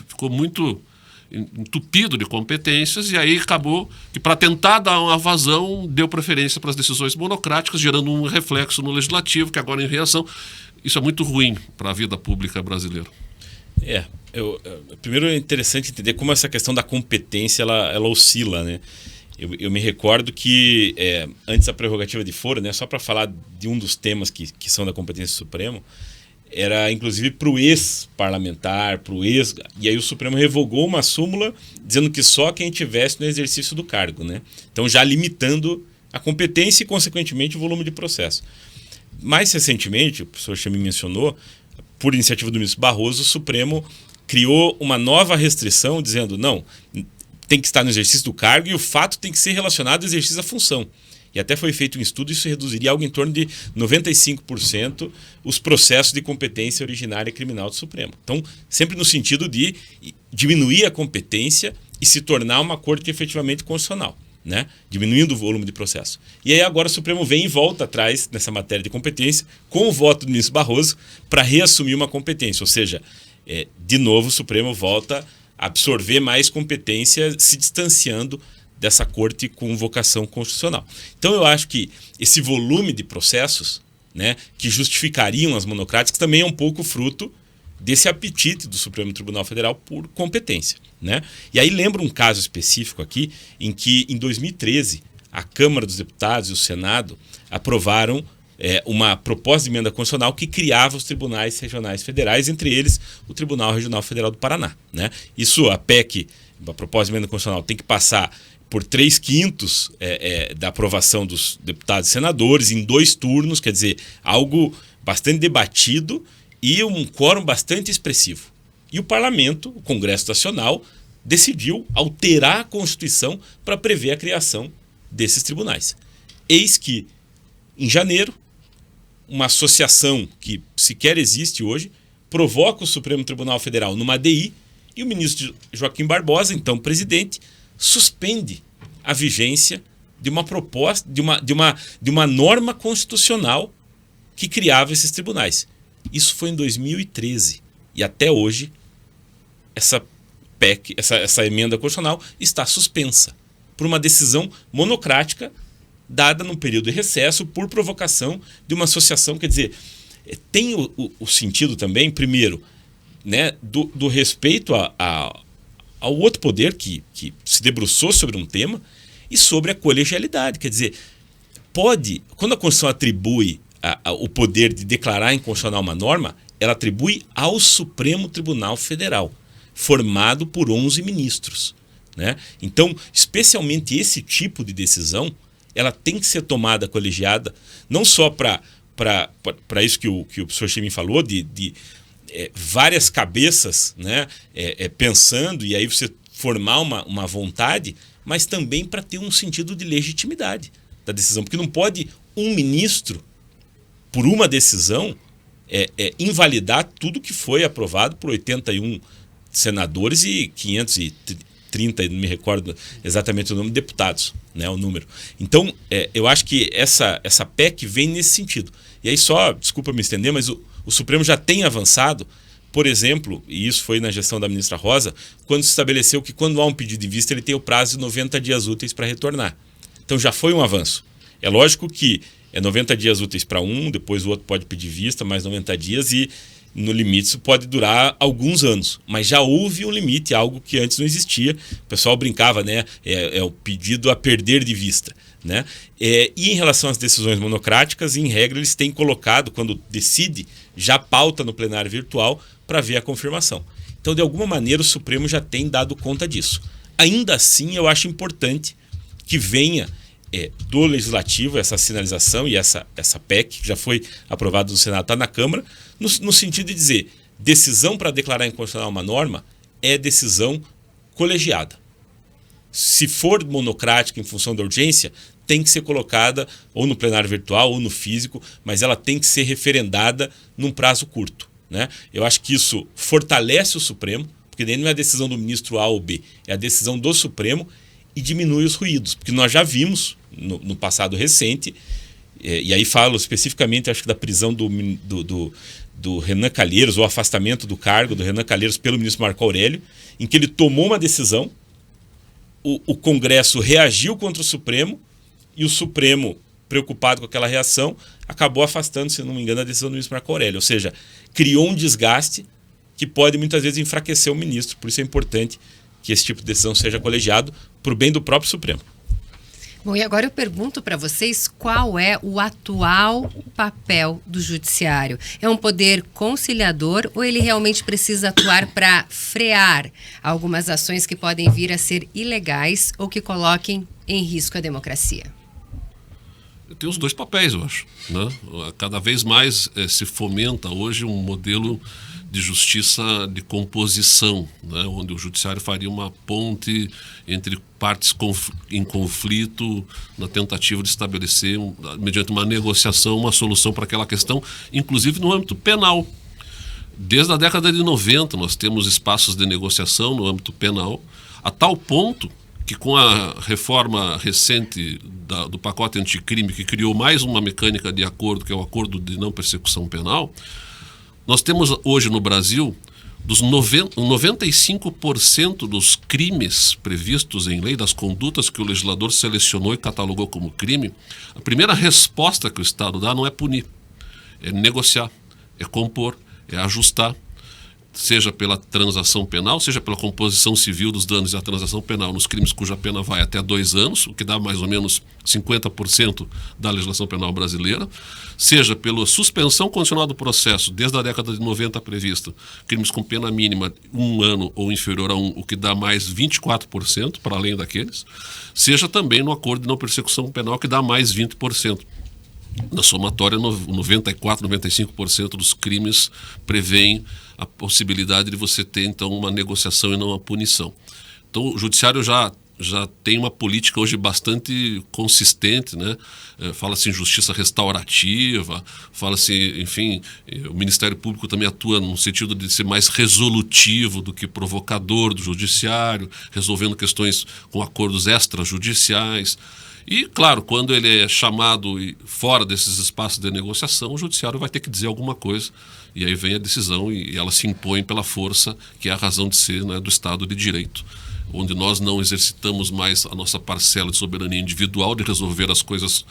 S5: Ficou muito entupido de competências, e aí acabou que, para tentar dar uma vazão, deu preferência para as decisões monocráticas, gerando um reflexo no legislativo, que agora em reação, isso é muito ruim para a vida pública brasileira.
S4: Primeiro é interessante entender como essa questão da competência ela oscila, né? Eu me recordo que antes da prerrogativa de foro, né, só para falar de um dos temas que são da competência do Supremo, era inclusive para o ex-parlamentar, para o ex... E aí o Supremo revogou uma súmula dizendo que só quem estivesse no exercício do cargo, né? Então já limitando a competência e, consequentemente, o volume de processo. Mais recentemente, o professor Chemin mencionou, por iniciativa do ministro Barroso, o Supremo criou uma nova restrição dizendo, não, tem que estar no exercício do cargo e o fato tem que ser relacionado ao exercício da função. E até foi feito um estudo, isso reduziria algo em torno de 95% os processos de competência originária criminal do Supremo. Então, sempre no sentido de diminuir a competência e se tornar uma corte efetivamente constitucional, né? Diminuindo o volume de processo. E aí agora o Supremo vem e volta atrás nessa matéria de competência, com o voto do ministro Barroso, para reassumir uma competência. Ou seja, de novo o Supremo volta a absorver mais competência, se distanciando dessa corte com vocação constitucional. Então eu acho que esse volume de processos, né, que justificariam as monocráticas também é um pouco fruto desse apetite do Supremo Tribunal Federal por competência, né? E aí lembro um caso específico aqui em que em 2013 a Câmara dos Deputados e o Senado aprovaram uma proposta de emenda constitucional que criava os tribunais regionais federais, entre eles o Tribunal Regional Federal do Paraná, né? Isso, a PEC, a proposta de emenda constitucional, tem que passar por 3/5 da aprovação dos deputados e senadores em 2 turnos, quer dizer, algo bastante debatido e um quórum bastante expressivo. E o Parlamento, o Congresso Nacional, decidiu alterar a Constituição para prever a criação desses tribunais. Eis que, em janeiro, uma associação que sequer existe hoje provoca o Supremo Tribunal Federal numa ADI e o ministro Joaquim Barbosa, então presidente, suspende a vigência de uma proposta, de uma norma constitucional que criava esses tribunais. Isso foi em 2013 e até hoje essa PEC, essa emenda constitucional está suspensa por uma decisão monocrática dada num período de recesso por provocação de uma associação. Quer dizer, tem o sentido também, primeiro, né, do respeito ao outro poder que se debruçou sobre um tema e sobre a colegialidade. Quer dizer, quando a Constituição atribui o poder de declarar inconstitucional uma norma, ela atribui ao Supremo Tribunal Federal, formado por 11 ministros, né? Então, especialmente esse tipo de decisão, ela tem que ser tomada colegiada, não só para isso que o professor Chemin falou, de várias cabeças, né, pensando, e aí você formar uma vontade, mas também para ter um sentido de legitimidade da decisão. Porque não pode um ministro, por uma decisão, invalidar tudo que foi aprovado por 81 senadores e 530, não me recordo exatamente o número, de deputados, né, o número. Então, eu acho que essa PEC vem nesse sentido. E aí só, desculpa me estender, mas o Supremo já tem avançado, por exemplo, e isso foi na gestão da ministra Rosa, quando se estabeleceu que quando há um pedido de vista, ele tem o prazo de 90 dias úteis para retornar. Então já foi um avanço. É lógico que 90 dias úteis para um, depois o outro pode pedir vista, mais 90 dias, e no limite isso pode durar alguns anos. Mas já houve um limite, algo que antes não existia. O pessoal brincava, né? É o pedido a perder de vista, né? E em relação às decisões monocráticas, em regra, eles têm colocado, quando decide, já pauta no plenário virtual para ver a confirmação. Então, de alguma maneira, o Supremo já tem dado conta disso. Ainda assim, eu acho importante que venha do Legislativo essa sinalização e essa PEC, que já foi aprovada no Senado, está na Câmara, no sentido de dizer, decisão para declarar inconstitucional uma norma é decisão colegiada. se for monocrática em função da urgência, tem que ser colocada ou no plenário virtual ou no físico, mas ela tem que ser referendada num prazo curto, né? Eu acho que isso fortalece o Supremo, porque daí não é a decisão do ministro A ou B, é a decisão do Supremo, e diminui os ruídos, porque nós já vimos no passado recente, e aí falo especificamente, acho que da prisão do Renan Calheiros, o afastamento do cargo do Renan Calheiros pelo ministro Marco Aurélio, em que ele tomou uma decisão, o Congresso reagiu contra o Supremo, e o Supremo, preocupado com aquela reação, acabou afastando, se não me engano, a decisão do ministro Marco Aurélio. Ou seja, criou um desgaste que pode muitas vezes enfraquecer o ministro. Por isso é importante que esse tipo de decisão seja colegiado para o bem do próprio Supremo.
S3: Bom, e agora eu pergunto para vocês qual é o atual papel do Judiciário. É um poder conciliador ou ele realmente precisa atuar para frear algumas ações que podem vir a ser ilegais ou que coloquem em risco a democracia?
S5: Tem os dois papéis, eu acho, né? Cada vez mais se fomenta hoje um modelo de justiça de composição, né? Onde o judiciário faria uma ponte entre partes em conflito na tentativa de estabelecer, mediante uma negociação, uma solução para aquela questão, inclusive no âmbito penal. Desde a década de 90 nós temos espaços de negociação no âmbito penal, a tal ponto que com a reforma recente do pacote anticrime, que criou mais uma mecânica de acordo, que é o acordo de não persecução penal, nós temos hoje no Brasil, 95% dos crimes previstos em lei, das condutas que o legislador selecionou e catalogou como crime, a primeira resposta que o Estado dá não é punir, é negociar, é compor, é ajustar, seja pela transação penal, seja pela composição civil dos danos e a transação penal nos crimes cuja pena vai até 2 anos, o que dá mais ou menos 50% da legislação penal brasileira, seja pela suspensão condicional do processo, desde a década de 90 prevista, crimes com pena mínima 1 ano ou inferior a 1, o que dá mais 24%, para além daqueles, seja também no acordo de não persecução penal, que dá mais 20%. Na somatória, 94%, 95% dos crimes prevêem a possibilidade de você ter, então, uma negociação e não uma punição. Então, o Judiciário já tem uma política hoje bastante consistente, né? Fala-se em justiça restaurativa, fala-se, enfim, o Ministério Público também atua no sentido de ser mais resolutivo do que provocador do Judiciário, resolvendo questões com acordos extrajudiciais. E, claro, quando ele é chamado fora desses espaços de negociação, o Judiciário vai ter que dizer alguma coisa. E aí vem a decisão e ela se impõe pela força, que é a razão de ser, né, do Estado de Direito, onde nós não exercitamos mais a nossa parcela de soberania individual de resolver as coisas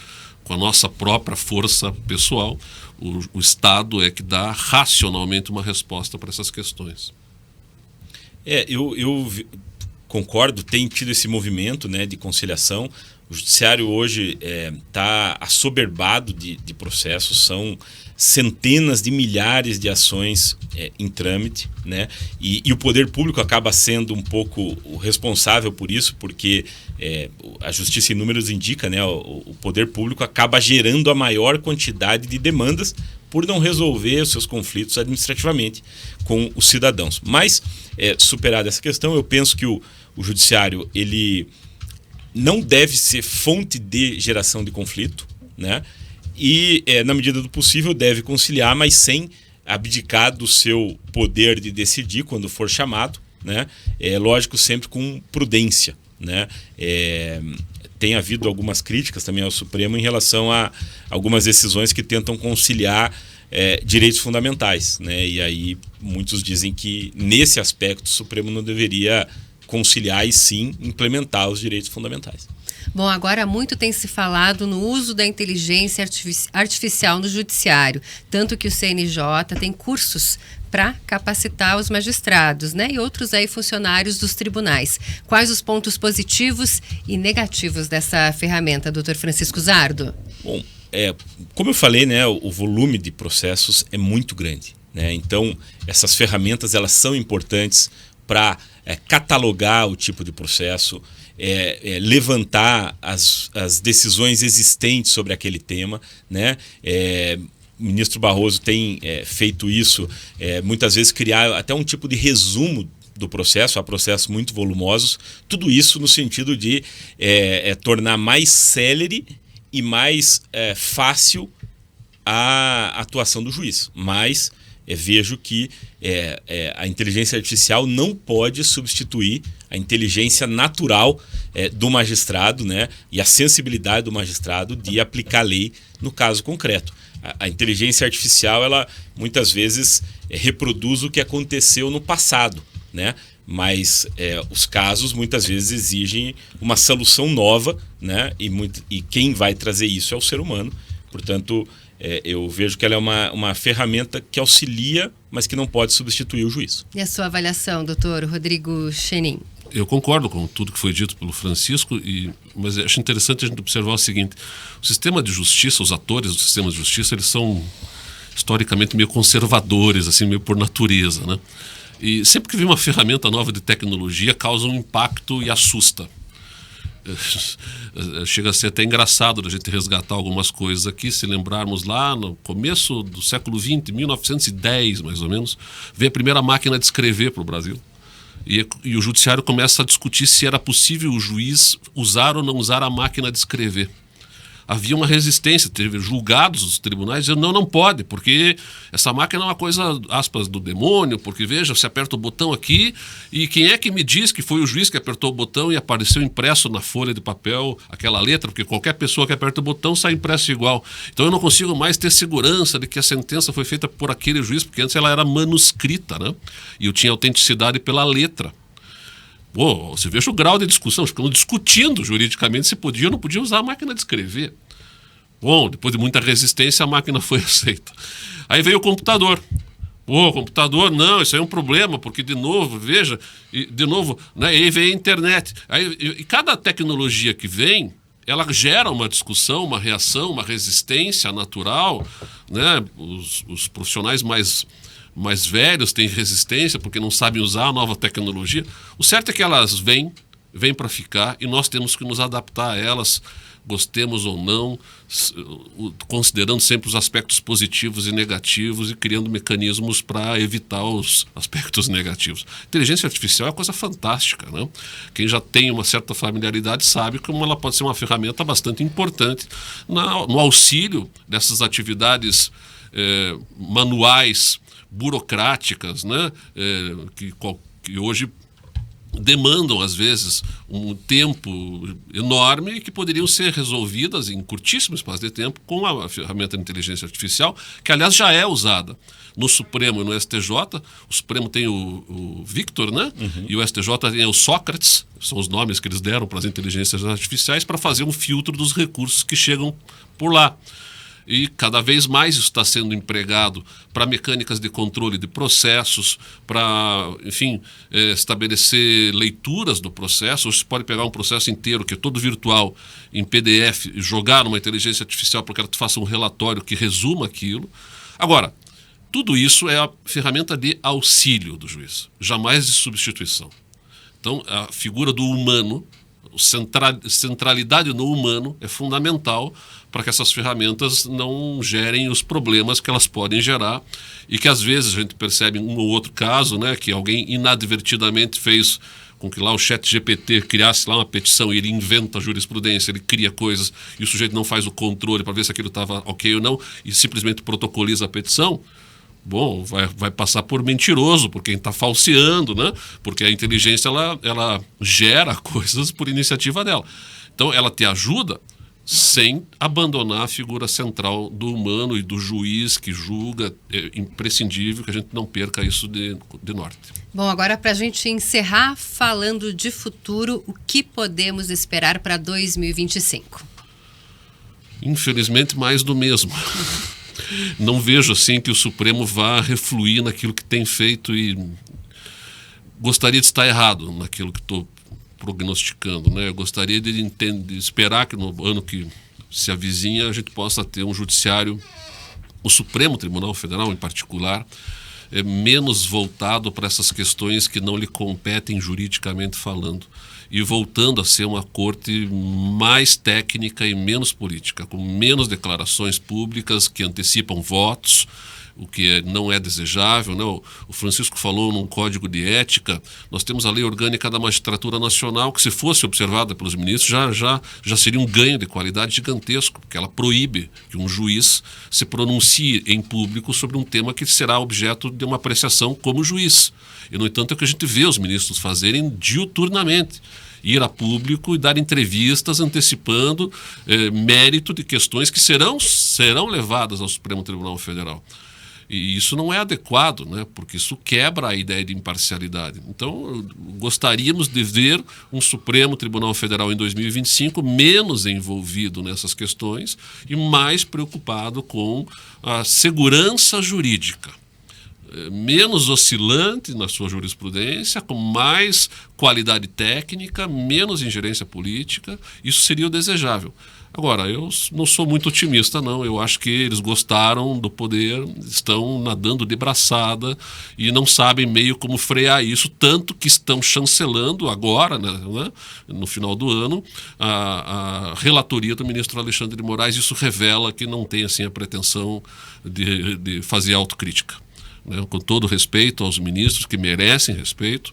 S5: com a nossa própria força pessoal. O Estado é que dá racionalmente uma resposta para essas questões.
S4: Eu concordo, tem tido esse movimento, né, de conciliação. O Judiciário hoje está assoberbado de processos, são centenas de milhares de ações em trâmite, né? E o poder público acaba sendo um pouco o responsável por isso, porque a justiça em números indica, né, o poder público acaba gerando a maior quantidade de demandas por não resolver os seus conflitos administrativamente com os cidadãos. Mas, superada essa questão, eu penso que o Judiciário ele não deve ser fonte de geração de conflito, né? E, na medida do possível, deve conciliar, mas sem abdicar do seu poder de decidir quando for chamado, né? Lógico, sempre com prudência, né? Tem havido algumas críticas também ao Supremo em relação a algumas decisões que tentam conciliar direitos fundamentais, né? E aí muitos dizem que, nesse aspecto, o Supremo não deveria conciliar e sim implementar os direitos fundamentais.
S3: Bom, agora muito tem se falado no uso da inteligência artificial no judiciário, tanto que o CNJ tem cursos para capacitar os magistrados, né, e outros aí funcionários dos tribunais. Quais os pontos positivos e negativos dessa ferramenta, doutor Francisco Zardo?
S4: Bom, como eu falei, né, o volume de processos é muito grande, né? Então, essas ferramentas elas são importantes para catalogar o tipo de processo, levantar as decisões existentes sobre aquele tema, né? O ministro Barroso tem feito isso, muitas vezes criar até um tipo de resumo do processo, há processos muito volumosos, tudo isso no sentido de tornar mais célere e mais fácil a atuação do juiz. Mas vejo que a inteligência artificial não pode substituir a inteligência natural do magistrado, né, e a sensibilidade do magistrado de aplicar a lei no caso concreto. A inteligência artificial, ela muitas vezes reproduz o que aconteceu no passado, né? Mas os casos muitas vezes exigem uma solução nova, né? E quem vai trazer isso é o ser humano. Portanto, eu vejo que ela é uma ferramenta que auxilia, mas que não pode substituir o juiz.
S3: E a sua avaliação, doutor Rodrigo Chemin?
S5: Eu concordo com tudo que foi dito pelo Francisco, mas acho interessante a gente observar o seguinte: o sistema de justiça, os atores do sistema de justiça, eles são historicamente meio conservadores, assim, meio por natureza, né? E sempre que vem uma ferramenta nova de tecnologia, causa um impacto e assusta. Chega a ser até engraçado a gente resgatar algumas coisas aqui. Se lembrarmos lá no começo do século XX, 1910 mais ou menos, veio a primeira máquina de escrever para o Brasil. E o judiciário começa a discutir se era possível o juiz usar ou não usar a máquina de escrever. Havia uma resistência, teve julgados dos tribunais dizendo não pode, porque essa máquina é uma coisa, aspas, do demônio, porque veja, você aperta o botão aqui e quem é que me diz que foi o juiz que apertou o botão e apareceu impresso na folha de papel aquela letra, porque qualquer pessoa que aperta o botão sai impresso igual. Então eu não consigo mais ter segurança de que a sentença foi feita por aquele juiz, porque antes ela era manuscrita, né? E eu tinha autenticidade pela letra. Pô, você veja o grau de discussão, ficamos discutindo juridicamente se podia ou não podia usar a máquina de escrever. Bom, depois de muita resistência, a máquina foi aceita. Aí veio o computador. Pô, computador, não, isso aí é um problema, porque de novo, veja, né, aí veio a internet. E cada tecnologia que vem, ela gera uma discussão, uma reação, uma resistência natural, né? Os profissionais mais velhos têm resistência porque não sabem usar a nova tecnologia. O certo é que elas vêm para ficar e nós temos que nos adaptar a elas, gostemos ou não, considerando sempre os aspectos positivos e negativos e criando mecanismos para evitar os aspectos negativos. Inteligência artificial é uma coisa fantástica, né? Quem já tem uma certa familiaridade sabe como ela pode ser uma ferramenta bastante importante no auxílio dessas atividades manuais, burocráticas, né? Que hoje demandam, às vezes, um tempo enorme e que poderiam ser resolvidas em curtíssimo espaço de tempo com a ferramenta de inteligência artificial, que, aliás, já é usada no Supremo e no STJ. O Supremo tem o Victor, né? Uhum. E o STJ tem o Sócrates, são os nomes que eles deram para as inteligências artificiais, para fazer um filtro dos recursos que chegam por lá. E cada vez mais isso está sendo empregado para mecânicas de controle de processos, para, enfim, estabelecer leituras do processo. Hoje você pode pegar um processo inteiro, que é todo virtual, em PDF, e jogar numa inteligência artificial para que ela te faça um relatório que resuma aquilo. Agora, tudo isso é a ferramenta de auxílio do juiz, jamais de substituição. Então, a figura do humano, centralidade no humano é fundamental para que essas ferramentas não gerem os problemas que elas podem gerar e que às vezes a gente percebe um ou outro caso, né, que alguém inadvertidamente fez com que lá o ChatGPT criasse lá uma petição e ele inventa a jurisprudência, ele cria coisas e o sujeito não faz o controle para ver se aquilo estava ok ou não e simplesmente protocoliza a petição. Bom, vai passar por mentiroso, por quem está falseando, né? Porque a inteligência ela gera coisas por iniciativa dela. Então, ela te ajuda sem abandonar a figura central do humano e do juiz que julga. É imprescindível que a gente não perca isso de norte.
S3: Bom, agora para a gente encerrar falando de futuro, o que podemos esperar para 2025?
S5: Infelizmente, mais do mesmo. Não vejo assim que o Supremo vá refluir naquilo que tem feito e gostaria de estar errado naquilo que estou prognosticando, né? Eu gostaria de esperar que no ano que se avizinha a gente possa ter um judiciário, o Supremo Tribunal Federal em particular, menos voltado para essas questões que não lhe competem juridicamente falando e voltando a ser uma corte mais técnica e menos política, com menos declarações públicas que antecipam votos, o que não é desejável, né? O Francisco falou num código de ética. Nós temos a Lei Orgânica da Magistratura Nacional, que, se fosse observada pelos ministros, já seria um ganho de qualidade gigantesco, porque ela proíbe que um juiz se pronuncie em público sobre um tema que será objeto de uma apreciação como juiz. E, no entanto, é o que a gente vê os ministros fazerem diuturnamente. Ir a público e dar entrevistas antecipando mérito de questões que serão levadas ao Supremo Tribunal Federal. E isso não é adequado, né? Porque isso quebra a ideia de imparcialidade. Então, gostaríamos de ver um Supremo Tribunal Federal em 2025 menos envolvido nessas questões e mais preocupado com a segurança jurídica. Menos oscilante na sua jurisprudência, com mais qualidade técnica, menos ingerência política. Isso seria o desejável. Agora, eu não sou muito otimista, não. Eu acho que eles gostaram do poder, estão nadando de braçada e não sabem meio como frear isso, tanto que estão chancelando agora, né, no final do ano, a relatoria do ministro Alexandre de Moraes. Isso revela que não tem assim, a pretensão de fazer autocrítica. Com todo respeito aos ministros, que merecem respeito.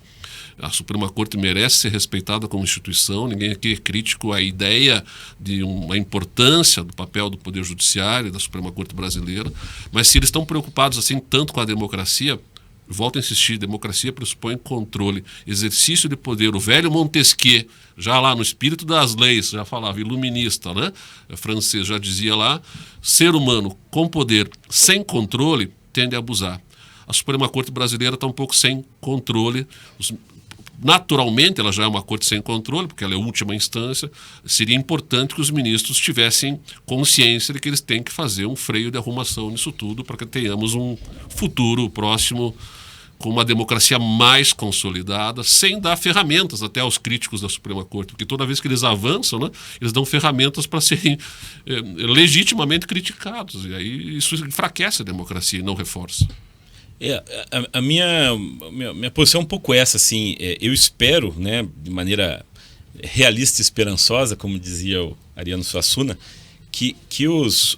S5: A Suprema Corte merece ser respeitada como instituição. Ninguém aqui é crítico à ideia de uma importância do papel do Poder Judiciário e da Suprema Corte brasileira. Mas se eles estão preocupados assim tanto com a democracia, volto a insistir, democracia pressupõe controle, exercício de poder. O velho Montesquieu, já lá no espírito das leis, já falava, iluminista, né? Francês, já dizia lá, ser humano com poder sem controle tende a abusar. A Suprema Corte brasileira está um pouco sem controle. Naturalmente, ela já é uma corte sem controle, porque ela é a última instância. Seria importante que os ministros tivessem consciência de que eles têm que fazer um freio de arrumação nisso tudo para que tenhamos um futuro próximo com uma democracia mais consolidada, sem dar ferramentas até aos críticos da Suprema Corte, porque toda vez que eles avançam, né, eles dão ferramentas para serem legitimamente criticados. E aí isso enfraquece a democracia e não reforça.
S4: A minha posição é um pouco essa, assim, eu espero, né, de maneira realista e esperançosa, como dizia o Ariano Suassuna, que os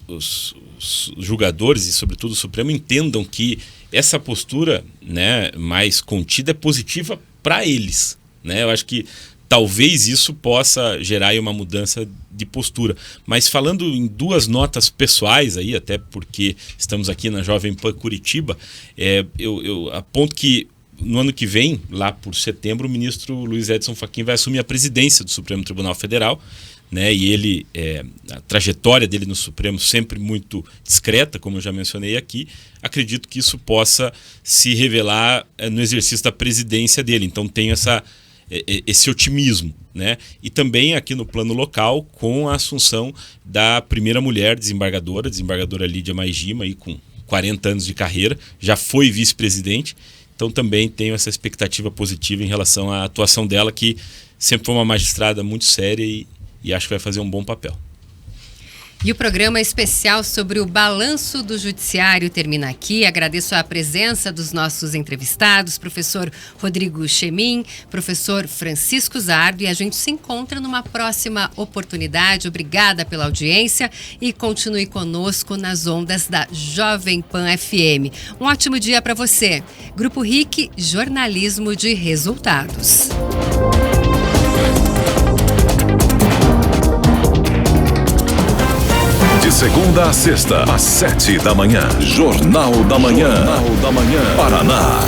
S4: julgadores e, sobretudo, o Supremo entendam que essa postura, né, mais contida é positiva para eles, né? Eu acho que talvez isso possa gerar aí uma mudança de postura. Mas falando em duas notas pessoais, aí, até porque estamos aqui na Jovem Pan Curitiba, eu aponto que no ano que vem, lá por setembro, o ministro Luiz Edson Fachin vai assumir a presidência do Supremo Tribunal Federal, né? E ele, a trajetória dele no Supremo sempre muito discreta, como eu já mencionei aqui, acredito que isso possa se revelar no exercício da presidência dele. Então tenho esse otimismo, né? E também aqui no plano local, com a assunção da primeira mulher desembargadora Lídia Maigima, aí com 40 anos de carreira, já foi vice-presidente. Então também tenho essa expectativa positiva em relação à atuação dela, que sempre foi uma magistrada muito séria e acho que vai fazer um bom papel.
S3: E o programa especial sobre o balanço do judiciário termina aqui. Agradeço a presença dos nossos entrevistados, professor Rodrigo Chemin, professor Francisco Zardo, e a gente se encontra numa próxima oportunidade. Obrigada pela audiência e continue conosco nas ondas da Jovem Pan FM. Um ótimo dia para você. Grupo RIC, jornalismo de resultados.
S1: De segunda a sexta, às 7 da manhã. Jornal da Manhã. Paraná.